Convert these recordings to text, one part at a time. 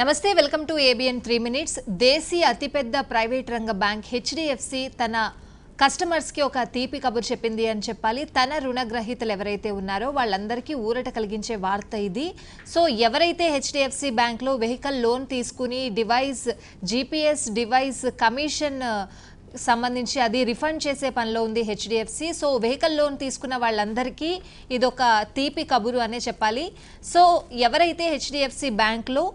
నమస్తే welcome to ABN 3 minutes దేశీయ అతిపెద్ద ప్రైవేట్ రంగ బ్యాంక్ హెచ్డిఎఫ్సి తన కస్టమర్స్ కి ఒక తీపి కబురు చెప్పింది అని చెప్పాలి. తన రుణగ్రహీతలు ఎవరైతే ఉన్నారో వాళ్ళందరికీ ఊరట కలిగించే వార్త ఇది. సో ఎవరైతే హెచ్డిఎఫ్సి బ్యాంక్ లో వెహికల్ లోన్ తీసుకుని జీపీఎస్ డివైస్ కమిషన్ సంబంధించి అది రిఫండ్ చేసే పనిలో ఉంది హెచ్డిఎఫ్సి. సో వెహికల్ లోన్ తీసుకున్న వాళ్ళందరికీ ఇదొక తీపి కబురు అనే చెప్పాలి. సో ఎవరైతే హెచ్డిఎఫ్సి బ్యాంక్లో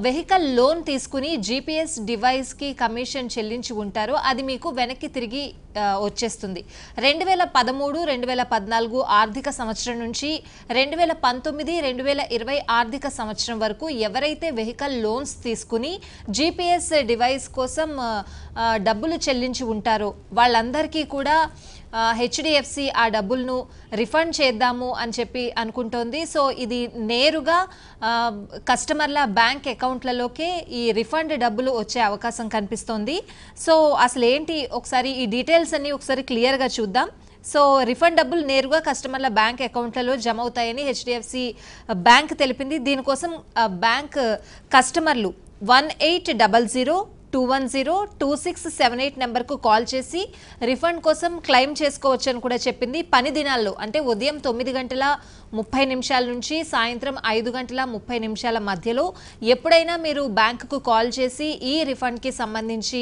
వెహికల్ లోన్ తీసుకుని జీపీఎస్ డివైస్కి కమిషన్ చెల్లించి ఉంటారో అది మీకు వెనక్కి తిరిగి వచ్చేస్తుంది. 2013-2014 ఆర్థిక సంవత్సరం నుంచి 2019-2020 ఆర్థిక సంవత్సరం వరకు ఎవరైతే వెహికల్ లోన్స్ తీసుకుని జీపీఎస్ డివైస్ కోసం డబ్బులు చెల్లించి ఉంటారో వాళ్ళందరికీ కూడా హెచ్డిఎఫ్సి ఆ డబ్బులను రిఫండ్ చేద్దాము అని చెప్పి అనుకుంటోంది. సో ఇది నేరుగా కస్టమర్ల బ్యాంక్ అకౌంట్లలోకే ఈ రిఫండ్ డబ్బులు వచ్చే అవకాశం కనిపిస్తోంది. సో అసలు ఏంటి ఒకసారి ఈ డీటెయిల్స్ అన్ని ఒకసారి క్లియర్గా చూద్దాం. సో రిఫండ్ డబ్బులు నేరుగా కస్టమర్ల బ్యాంక్ అకౌంట్లలో జమ అవుతాయని హెచ్డిఎఫ్సి బ్యాంక్ తెలిపింది. దీనికోసం బ్యాంక్ కస్టమర్లు 1800-210-2678 నెంబర్కు కాల్ చేసి రిఫండ్ కోసం క్లెయిమ్ చేసుకోవచ్చు అని కూడా చెప్పింది. పని దినాల్లో అంటే ఉదయం 9:30 నుంచి సాయంత్రం 5:30 మధ్యలో ఎప్పుడైనా మీరు బ్యాంకుకు కాల్ చేసి ఈ రిఫండ్కి సంబంధించి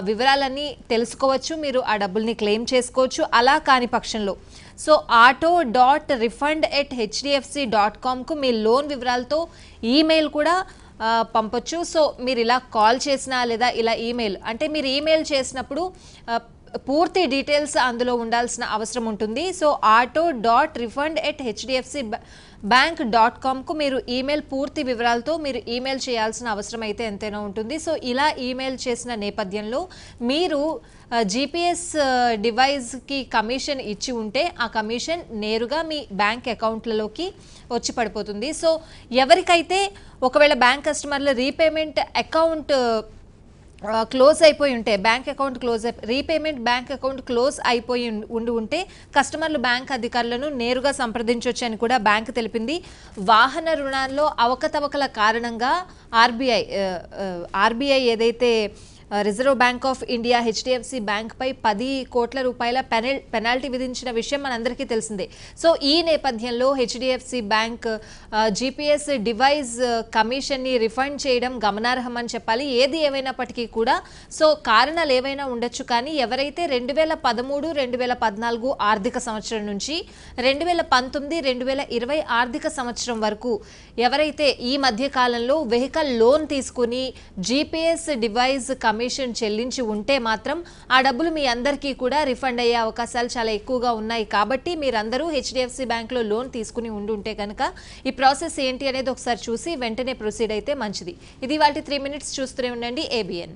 వివరాలన్నీ తెలుసుకోవచ్చు. మీరు ఆ డబ్బుల్ని క్లెయిమ్ చేసుకోవచ్చు. అలా కాని పక్షంలో సో auto.refund@hdfc.com మీ లోన్ వివరాలతో ఈమెయిల్ కూడా పంపొచ్చు. సో మీరు ఇలా కాల్ చేసినా లేదా ఇలా ఈమెయిల్ అంటే మీరు ఈమెయిల్ చేసినప్పుడు పూర్తి డీటెయిల్స్ అందులో ఉండాల్సిన అవసరం ఉంటుంది. సో auto.refund@hdfcbank.com మీరు ఈమెయిల్ పూర్తి వివరాలతో మీరు ఈమెయిల్ చేయాల్సిన అవసరం అయితే ఎంతైనా ఉంటుంది. సో ఇలా ఈమెయిల్ చేసిన నేపథ్యంలో మీరు జీపీఎస్ డివైస్కి కమిషన్ ఇచ్చి ఉంటే ఆ కమిషన్ నేరుగా మీ బ్యాంక్ అకౌంట్లలోకి వచ్చి పడిపోతుంది. సో ఎవరికైతే ఒకవేళ బ్యాంక్ కస్టమర్ల రీపేమెంట్ అకౌంట్ క్లోజ్ అయిపోయి ఉంటే రీపేమెంట్ బ్యాంక్ అకౌంట్ క్లోజ్ అయిపోయి ఉంటే కస్టమర్లు బ్యాంక్ అధికారులను నేరుగా సంప్రదించవచ్చు అని కూడా బ్యాంక్ తెలిపింది. వాహన రుణాల్లో అవకతవకల కారణంగా ఆర్బీఐ ఏదైతే Reserve Bank of India HDFC Bank పై 10 కోట్ల రూపాయల పెనాల్టీ విధించిన విషయం మనందరికీ తెలిసిందే. సో ఈ నేపథ్యంలో హెచ్డిఎఫ్సి బ్యాంక్ జీపీఎస్ డివైస్ కమిషన్ని రిఫండ్ చేయడం గమనార్హం అని చెప్పాలి. ఏది ఏమైనప్పటికీ కూడా సో కారణాలు ఏవైనా ఉండొచ్చు, కానీ ఎవరైతే 2013-2014 ఆర్థిక సంవత్సరం నుంచి 2019-2020 ఆర్థిక సంవత్సరం వరకు ఎవరైతే ఈ మధ్య కాలంలో వెహికల్ లోన్ తీసుకుని జీపీఎస్ డివైస్ కమిషన్ చెల్లించి ఉంటే మాత్రం ఆ డబ్బులు మీ అందరికీ కూడా రిఫండ్ అయ్యే అవకాశాలు చాలా ఎక్కువగా ఉన్నాయి. కాబట్టి మీరందరూ హెచ్డిఎఫ్సి బ్యాంక్లో లోన్ తీసుకుని ఉంటే కనుక ఈ ప్రాసెస్ ఏంటి అనేది ఒకసారి చూసి వెంటనే ప్రొసీడ్ అయితే మంచిది. ఇది వాటి 3 మినిట్స్ చూస్తూనే ఉండండి ఏబిఎన్.